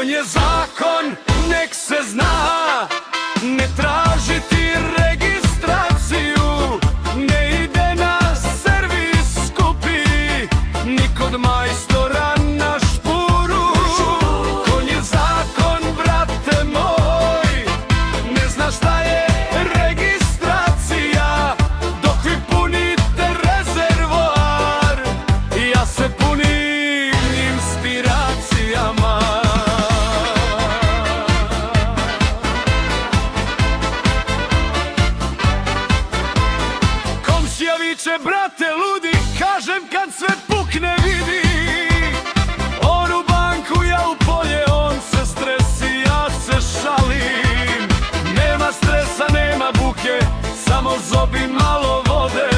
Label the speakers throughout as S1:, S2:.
S1: Konj je zakon, nek se zna, ne traži ti registraciju, ne ide na servis skupi, ni kod majstora na špuru. Konj je zakon, brate moj, ne zna šta je registracija, dok vi punite rezervoar, ja se punim inspiracijama. Komšija viče, brate ludi, kažem kad sve pukne vidi. On u banku, ja u polje, on se stresi, ja se šalim. Nema stresa, nema buke, samo zobi malo vode.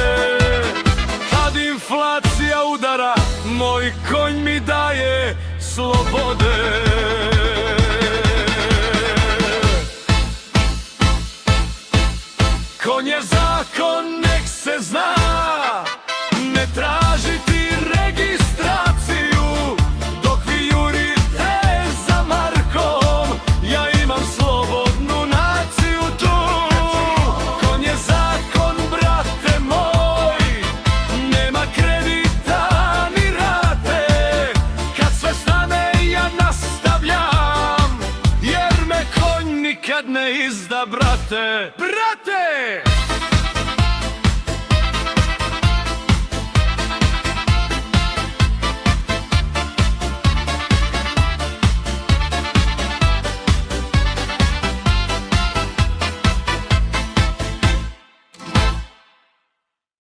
S1: Kad inflacija udara, moj konj mi daje slobode. Konj je zakon, nek se zna, ne traži ti registraciju, dok vi jurite za Markom, ja imam slobodnu naciju tu. Konj je zakon, brate moj, nema kredita ni rate, kad sve stane ja nastavljam, jer me konj nikad ne izda, brate. Brate!